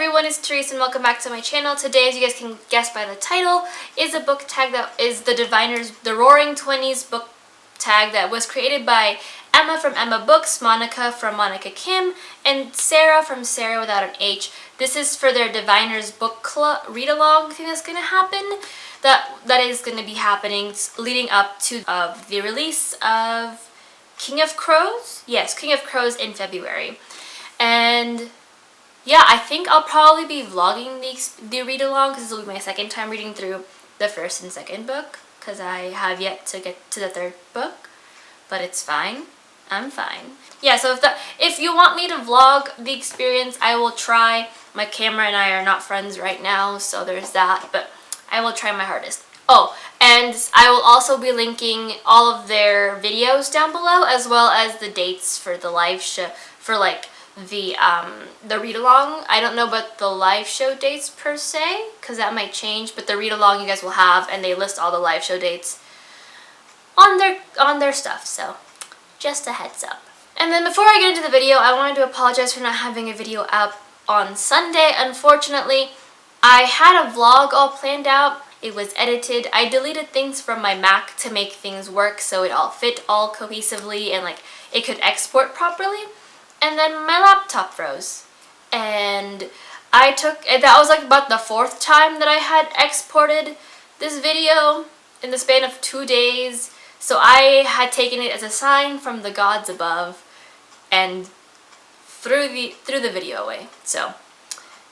everyone, it's Therese and welcome back to my channel. Today, as you guys can guess by the title, is a book tag that is the Diviners, the Roaring 20s book tag that was created by Emma from Emma Books, Monica from Monica Kim, and Sarah from Sarah without an H. This is for their Diviners book club read-along thing that's going to happen. That is going to be happening leading up to the release of King of Crows? Yes, King of Crows in February. And yeah, I think I'll probably be vlogging the read-along because this will be my second time reading through the first and second book because I have yet to get to the third book, but it's fine. I'm fine. Yeah, so if you want me to vlog the experience, I will try. My camera and I are not friends right now, so there's that, but I will try my hardest. Oh, and I will also be linking all of their videos down below as well as the dates for the live show, for like the read-along. I don't know about the live show dates per se because that might change, but the read-along you guys will have, and they list all the live show dates on their stuff, so just a heads up. And then before I get into the video, I wanted to apologize for not having a video up on Sunday. Unfortunately, I had a vlog all planned out. It was edited. I deleted things from my Mac to make things work so it all fit all cohesively and like it could export properly. And then my laptop froze. And that was like about the fourth time that I had exported this video in the span of 2 days. So I had taken it as a sign from the gods above and threw the video away. So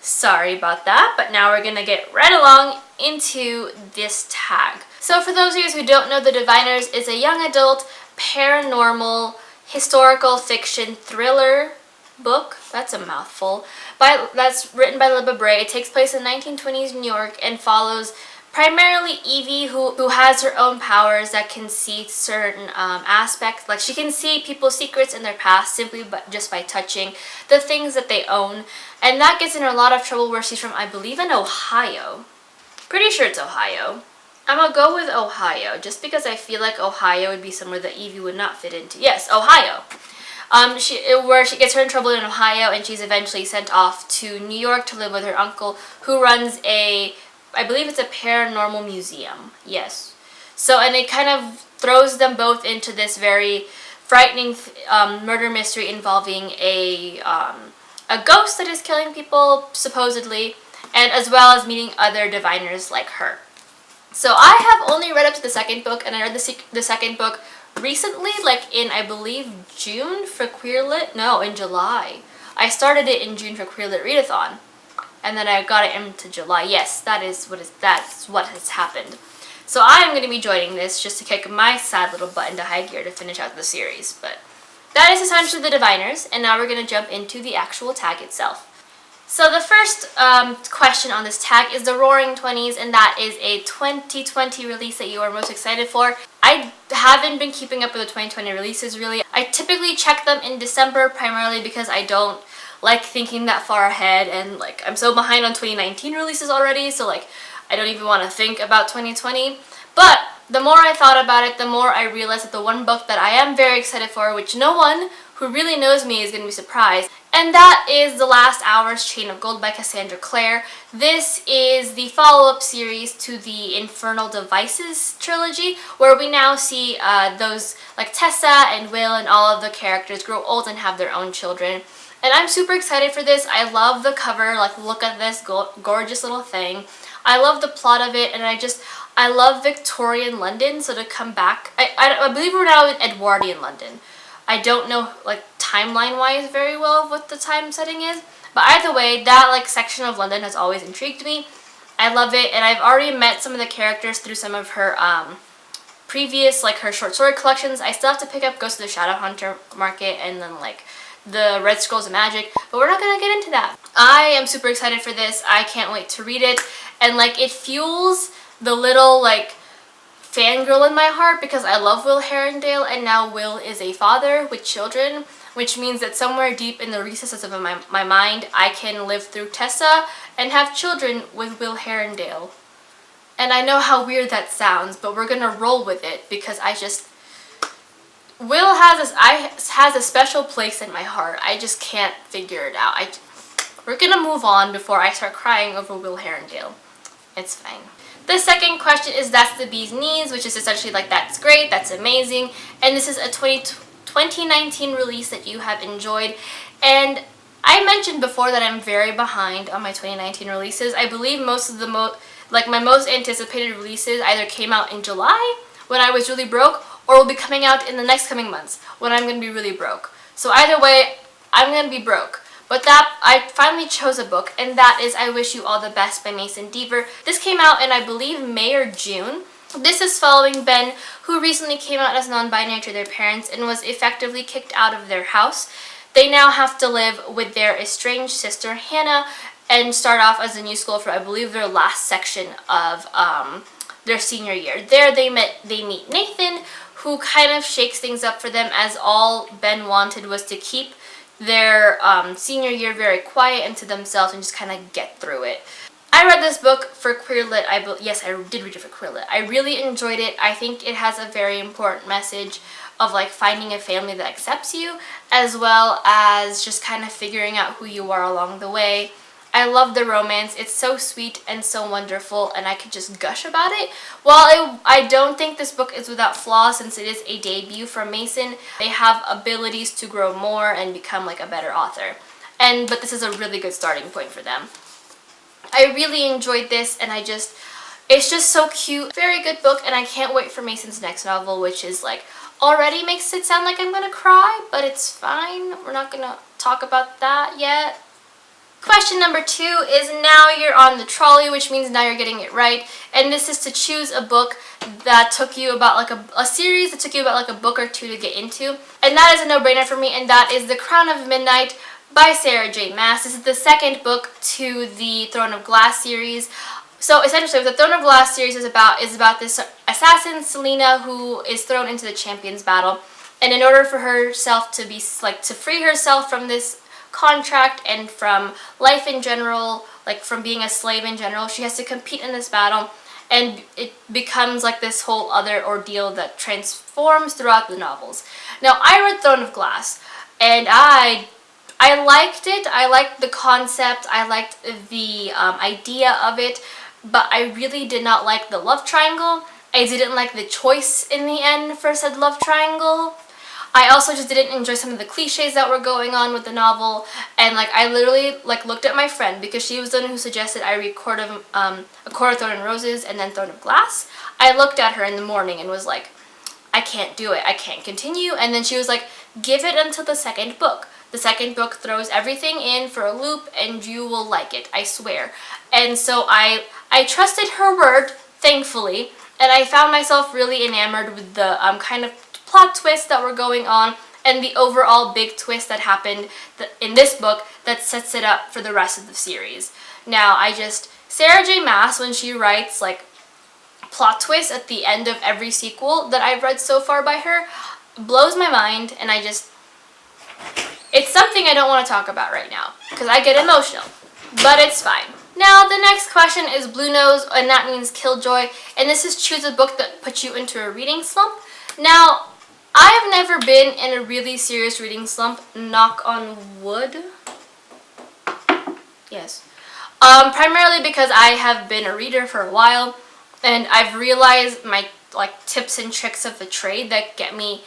sorry about that, but now we're gonna get right along into this tag. So for those of you who don't know, The Diviners is a young adult paranormal historical fiction thriller book. That's a mouthful. That's written by Libba Bray. It takes place in 1920s New York and follows primarily Evie, who has her own powers that can see certain aspects. Like she can see people's secrets in their past simply just by touching the things that they own. And that gets in her a lot of trouble where she's from, I believe, in Ohio. Pretty sure it's Ohio. I'm gonna go with Ohio just because I feel like Ohio would be somewhere that Evie would not fit into. Yes, Ohio. Where she gets her in trouble in Ohio, and she's eventually sent off to New York to live with her uncle, who runs I believe it's a paranormal museum. Yes. So, and it kind of throws them both into this very frightening murder mystery involving a ghost that is killing people, supposedly, and as well as meeting other diviners like her. So I have only read up to the second book, and I read the second book recently, like in, I believe, June for Queer Lit. No, in July. I started it in June for Queer Lit Readathon, and then I got it into July. Yes, that's what has happened. So I'm going to be joining this just to kick my sad little butt into high gear to finish out the series. But that is essentially The Diviners, and now we're going to jump into the actual tag itself. So the first question on this tag is the Roaring 20s, and that is a 2020 release that you are most excited for. I haven't been keeping up with the 2020 releases really. I typically check them in December primarily because I don't like thinking that far ahead, and like I'm so behind on 2019 releases already, so like I don't even want to think about 2020. But the more I thought about it, the more I realized that the one book that I am very excited for, which no one who really knows me is going to be surprised, and that is The Last Hour's Chain of Gold by Cassandra Clare. This is the follow-up series to the Infernal Devices trilogy, where we now see those like Tessa and Will and all of the characters grow old and have their own children. And I'm super excited for this. I love the cover, like look at this gorgeous little thing. I love the plot of it, and I love Victorian London, so to come back, I believe we're now in Edwardian London. I don't know like timeline-wise very well what the time setting is, but either way, that like section of London has always intrigued me. I love it, and I've already met some of the characters through some of her previous, like her short story collections. I still have to pick up Ghost of the Shadowhunter Market and then like the Red Scrolls of Magic, but we're not gonna get into that. I am super excited for this. I can't wait to read it, and like it fuels the little like fangirl in my heart because I love Will Herondale, and now Will is a father with children, which means that somewhere deep in the recesses of my mind, I can live through Tessa and have children with Will Herondale. And I know how weird that sounds, but we're gonna roll with it because Will has a special place in my heart. I just can't figure it out. we're gonna move on before I start crying over Will Herondale. It's fine. The second question is That's the Bee's Knees, which is essentially like, that's great, that's amazing, and this is a 2019 release that you have enjoyed. And I mentioned before that I'm very behind on my 2019 releases. I believe most of the my most anticipated releases either came out in July when I was really broke, or will be coming out in the next coming months when I'm going to be really broke. So either way, I'm going to be broke. But that, I finally chose a book, and that is I Wish You All the Best by Mason Deaver. This came out in, I believe, May or June. This is following Ben, who recently came out as non-binary to their parents and was effectively kicked out of their house. They now have to live with their estranged sister, Hannah, and start off as a new school for, I believe, their last section of their senior year. There they meet Nathan, who kind of shakes things up for them, as all Ben wanted was to keep their senior year very quiet and to themselves and just kind of get through it. I read this book for Queer Lit. Yes, I did read it for Queer Lit. I really enjoyed it. I think it has a very important message of like finding a family that accepts you, as well as just kind of figuring out who you are along the way. I love the romance. It's so sweet and so wonderful, and I could just gush about it. While I don't think this book is without flaws, since it is a debut from Mason, they have abilities to grow more and become like a better author. But this is a really good starting point for them. I really enjoyed this, and it's just so cute. Very good book, and I can't wait for Mason's next novel, which is like, already makes it sound like I'm gonna cry, but it's fine. We're not gonna talk about that yet. Question number 2 is Now You're on the Trolley, which means now you're getting it right. And this is to choose a book that took you about like a series that took you about like a book or two to get into. And that is a no-brainer for me, and that is The Crown of Midnight by Sarah J. Maas. This is the second book to the Throne of Glass series. So essentially, what the Throne of Glass series is about this assassin, Selena, who is thrown into the Champions battle. And in order for herself to be to free herself from this contract and from life in general, like from being a slave in general, she has to compete in this battle, and it becomes like this whole other ordeal that transforms throughout the novels. Now, I read Throne of Glass, and I liked it. I liked the concept. I liked the idea of it, but I really did not like the love triangle. I didn't like the choice in the end for said love triangle. I also just didn't enjoy some of the cliches that were going on with the novel, and like I literally like looked at my friend, because she was the one who suggested I read A Court of Thorn and Roses and then Throne of Glass. I looked at her in the morning and was like, I can't do it, I can't continue. And then she was like, give it until the second book. The second book throws everything in for a loop and you will like it, I swear. And so I trusted her word, thankfully, and I found myself really enamored with the kind of plot twists that were going on and the overall big twist that happened in this book that sets it up for the rest of the series. Now, Sarah J. Maas, when she writes like plot twists at the end of every sequel that I've read so far by her, blows my mind, and it's something I don't want to talk about right now because I get emotional, but it's fine. Now, the next question is Bluenose, and that means killjoy, and this is choose a book that puts you into a reading slump. Now, I've never been in a really serious reading slump, knock on wood. Yes. Primarily because I have been a reader for a while, and I've realized my tips and tricks of the trade that get me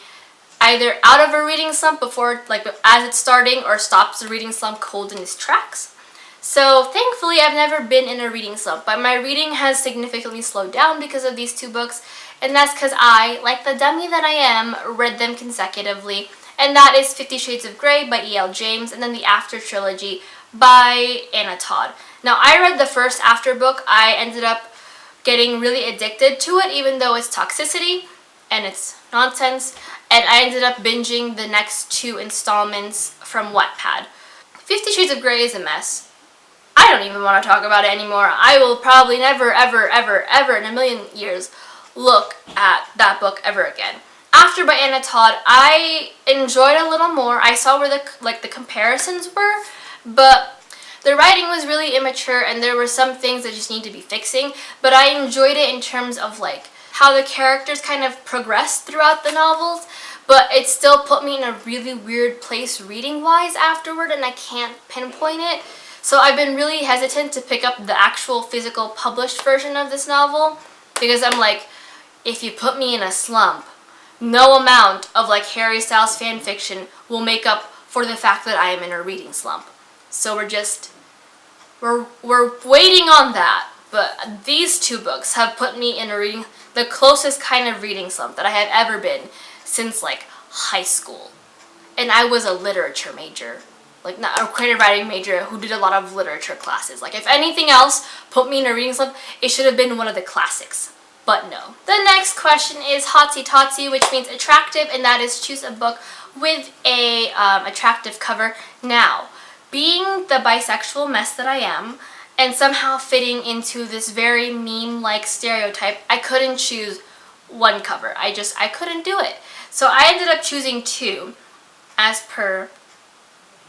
either out of a reading slump before as it's starting, or stops the reading slump cold in its tracks. So thankfully I've never been in a reading slump, but my reading has significantly slowed down because of these two books, and that's because I, like the dummy that I am, read them consecutively, and that is 50 Shades of Grey by E.L. James, and then the After trilogy by Anna Todd. Now, I read the first After book. I ended up getting really addicted to it, even though it's toxicity and it's nonsense, and I ended up binging the next 2 installments from Wattpad. 50 Shades of Grey is a mess. I don't even want to talk about it anymore. I will probably never, ever, ever, ever in a million years look at that book ever again. After by Anna Todd, I enjoyed a little more. I saw where the comparisons were, but the writing was really immature, and there were some things that just need to be fixing, but I enjoyed it in terms of how the characters kind of progressed throughout the novels, but it still put me in a really weird place reading-wise afterward, and I can't pinpoint it. So I've been really hesitant to pick up the actual physical published version of this novel because I'm like, if you put me in a slump, no amount of like Harry Styles fan fiction will make up for the fact that I am in a reading slump. So we're waiting on that. But these two books have put me in the closest kind of reading slump that I have ever been since like high school. And I was a literature major, like not a creative writing major who did a lot of literature classes. Like if anything else put me in a reading slump, it should have been one of the classics. But no. The next question is Hotsy Totsy, which means attractive, and that is choose a book with a attractive cover. Now, being the bisexual mess that I am, and somehow fitting into this very meme-like stereotype, I couldn't choose one cover. I couldn't do it. So I ended up choosing two, as per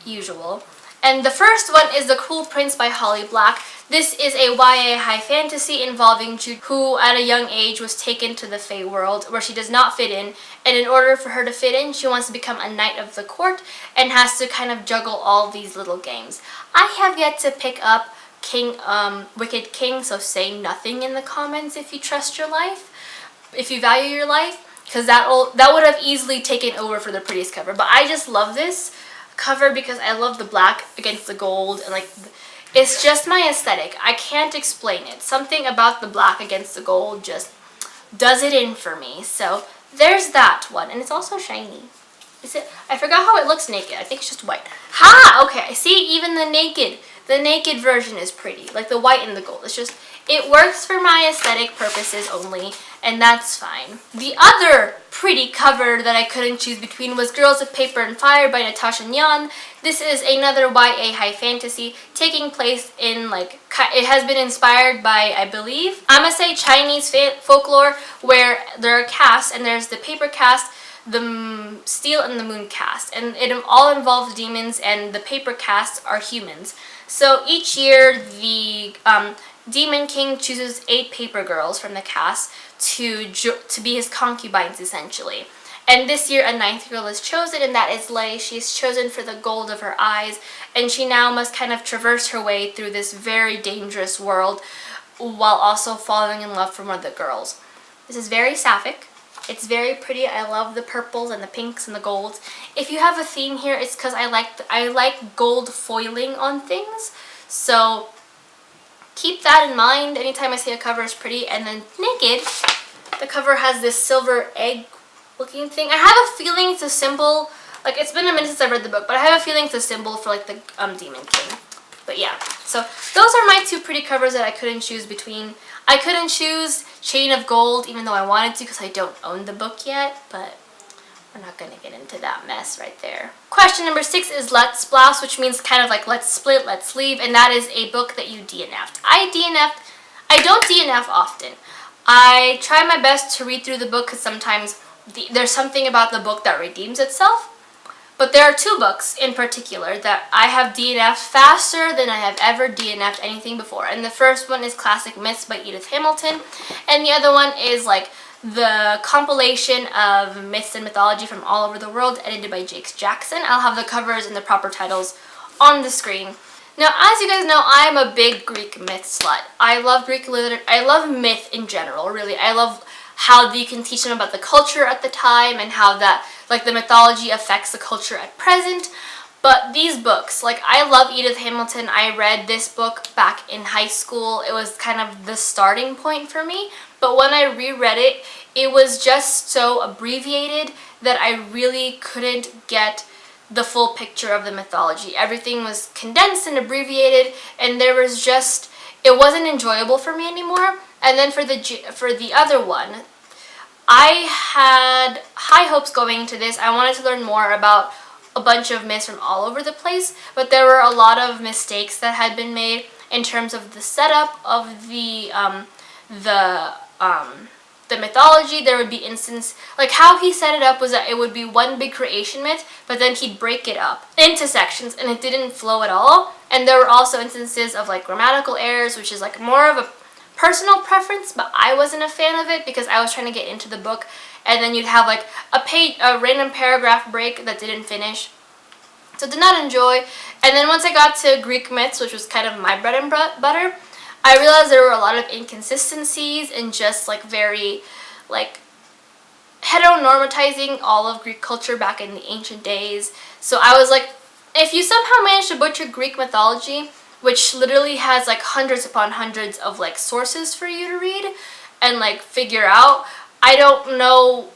usual. And the first one is The Cruel Prince by Holly Black. This is a YA high fantasy involving Jude, who at a young age was taken to the Fae world where she does not fit in, and in order for her to fit in, she wants to become a knight of the court and has to kind of juggle all these little games. I have yet to pick up Wicked King, so say nothing in the comments if you trust your life, if you value your life, because that would have easily taken over for the prettiest cover. But I just love this cover because I love the black against the gold, and like it's just my aesthetic. I can't explain it. Something about the black against the gold just does it in for me. So there's that one, and it's also shiny. Is it? I forgot how it looks naked. I think it's just white. Ha! Okay, I see. Even the naked version is pretty, like the white and the gold. It's just, it works for my aesthetic purposes only, and that's fine. The other pretty cover that I couldn't choose between was Girls of Paper and Fire by Natasha Nyan. This is another YA high fantasy taking place in it has been inspired by, I believe, I'm gonna say Chinese folklore, where there are castes, and there's the paper caste, the steel, and the moon caste, and it all involves demons, and the paper castes are humans. So each year the Demon King chooses 8 paper girls from the cast to be his concubines, essentially. And this year a 9th girl is chosen, and that is Lair. She's chosen for the gold of her eyes, and she now must kind of traverse her way through this very dangerous world while also falling in love for one of the girls. This is very sapphic. It's very pretty. I love the purples and the pinks and the golds. If you have a theme here, it's because I like gold foiling on things. So keep that in mind anytime I say a cover is pretty. And then naked, the cover has this silver egg looking thing. I have a feeling it's a symbol. Like, it's been a minute since I read the book, but I have a feeling it's a symbol for like the Demon King. But yeah, so those are my two pretty covers that I couldn't choose between. I couldn't choose Chain of Gold, even though I wanted to because I don't own the book yet, but we're not going to get into that mess right there. Question number 6 is Let's Blouse, which means kind of like let's split, let's leave, and that is a book that you DNF'd. I don't DNF often. I try my best to read through the book because sometimes there's something about the book that redeems itself. But there are 2 books in particular that I have DNF'd faster than I have ever DNF'd anything before. And the first one is Classic Myths by Edith Hamilton. And the other one is like the compilation of myths and mythology from all over the world, edited by Jakes Jackson. I'll have the covers and the proper titles on the screen. Now, as you guys know, I'm a big Greek myth slut. I love Greek literature. I love myth in general, really. I love how you can teach them about the culture at the time and how that, like, the mythology affects the culture at present. But these books, like, I love Edith Hamilton. I read this book back in high school. It was kind of the starting point for me. But when I reread it, it was just so abbreviated that I really couldn't get the full picture of the mythology. Everything was condensed and abbreviated, and there was just, it wasn't enjoyable for me anymore. And then for the other one, I had high hopes going into this. I wanted to learn more about a bunch of myths from all over the place, but there were a lot of mistakes that had been made in terms of the setup of the mythology. There would be instances, like how he set it up was that it would be one big creation myth, but then he'd break it up into sections and it didn't flow at all. And there were also instances of like grammatical errors, which is like more of a personal preference, but I wasn't a fan of it because I was trying to get into the book, and then you'd have like a random paragraph break that didn't finish. So did not enjoy. And then once I got to Greek myths, which was kind of my bread and butter, I realized there were a lot of inconsistencies and just like very like heteronormatizing all of Greek culture back in the ancient days. So I was like, if you somehow manage to butcher Greek mythology, which literally has like hundreds upon hundreds of like sources for you to read and like figure out, I don't know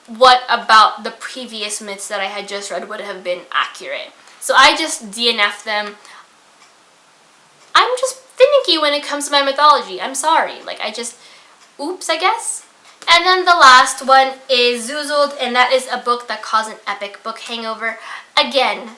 what about the previous myths that I had just read would have been accurate. So I just DNF'd them. I'm just finicky when it comes to my mythology. I'm sorry. Like oops, I guess. And then the last one is Zoozled, and that is a book that caused an epic book hangover. Again,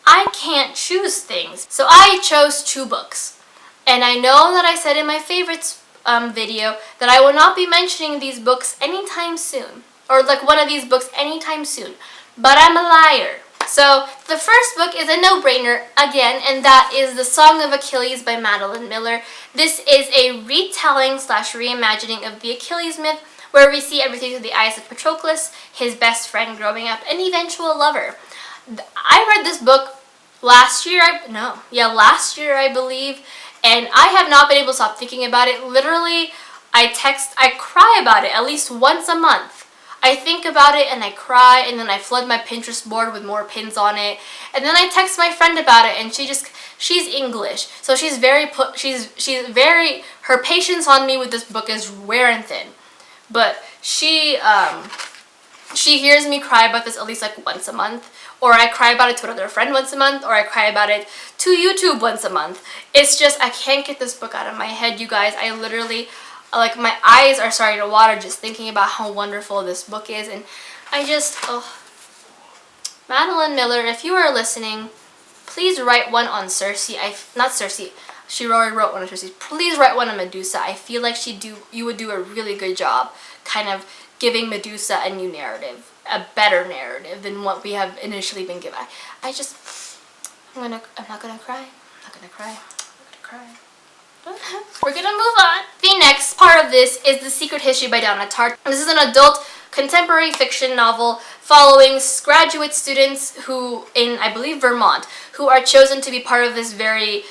I can't choose things. So I chose 2 books. And I know that I said in my favorites video that I will not be mentioning these books anytime soon. Or like one of these books anytime soon. But I'm a liar. So the first book is a no-brainer again, and that is The Song of Achilles by Madeline Miller. This is a retelling / reimagining of the Achilles myth, where we see everything through the eyes of Patroclus, his best friend growing up, and eventual lover. I read this book last year, I believe, and I have not been able to stop thinking about it. Literally, I cry about it at least once a month. I think about it and I cry, and then I flood my Pinterest board with more pins on it, and then I text my friend about it, and she's English, so her patience on me with this book is wearing thin, but she hears me cry about this at least like once a month, or I cry about it to another friend once a month, or I cry about it to YouTube once a month. It's just, I can't get this book out of my head, you guys. I literally, like, my eyes are starting to water just thinking about how wonderful this book is, and I just, Madeline Miller, if you are listening, please write one on Circe. Not Circe, she already wrote one on Circe. Please write one on Medusa. I feel like you would do a really good job kind of giving Medusa a new narrative, a better narrative than what we have initially been given. I'm not gonna cry. We're gonna move on. The next part of this is The Secret History by Donna Tartt. This is an adult contemporary fiction novel following graduate students who, in I believe Vermont, who are chosen to be part of this very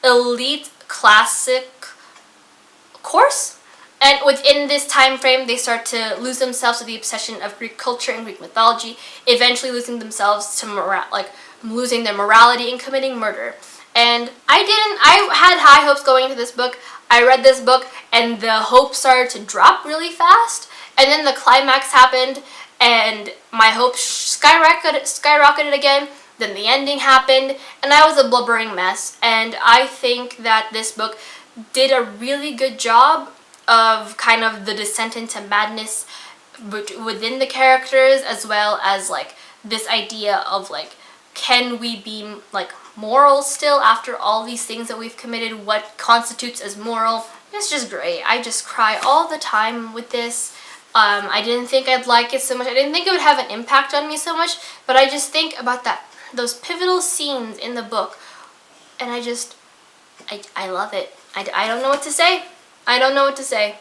elite classic course. And within this time frame, they start to lose themselves to the obsession of Greek culture and Greek mythology, eventually losing themselves to losing their morality and committing murder. And I had high hopes going into this book. I read this book and the hope started to drop really fast, and then the climax happened and my hopes skyrocketed again. Then the ending happened and I was a blubbering mess, and I think that this book did a really good job of kind of the descent into madness within the characters, as well as like this idea of like, can we be like moral still after all these things that we've committed? What constitutes as moral? It's just great. I just cry all the time with this. I didn't think I'd like it so much. I didn't think it would have an impact on me so much, but I just think about those pivotal scenes in the book, and I love it. I don't know what to say. I don't know what to say.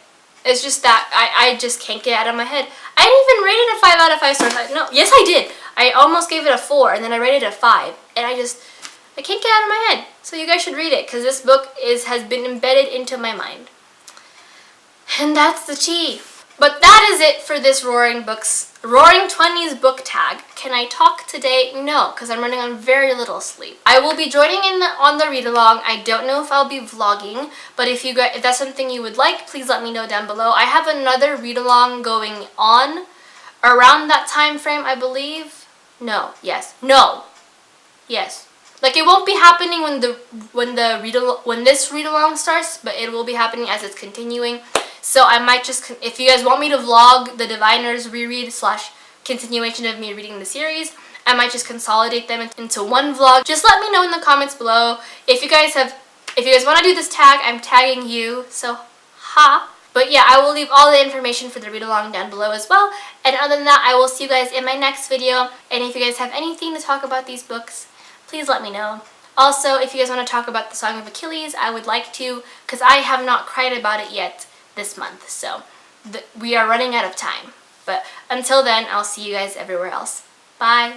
It's just that I just can't get it out of my head. I didn't even rate it a 5 out of 5 stars. No, yes I did. I almost gave it a 4, and then I rated it a 5, and I can't get it out of my head. So you guys should read it, because this book has been embedded into my mind. And that's the tea. But that is it for this Roaring 20's book tag. Can I talk today? No, because I'm running on very little sleep. I will be joining in on the read along. I don't know if I'll be vlogging, but if that's something you would like, please let me know down below. I have another read along going on around that time frame, I believe. No. Yes. Like, it won't be happening when this read along starts, but it will be happening as it's continuing. So I might just, if you guys want me to vlog the Diviners reread / continuation of me reading the series, I might just consolidate them into one vlog. Just let me know in the comments below. If you guys want to do this tag, I'm tagging you, so ha. But yeah, I will leave all the information for the read along down below as well. And other than that, I will see you guys in my next video. And if you guys have anything to talk about these books, please let me know. Also, if you guys want to talk about the Song of Achilles, I would like to, because I have not cried about it yet this month, so we are running out of time. But until then, I'll see you guys everywhere else. Bye!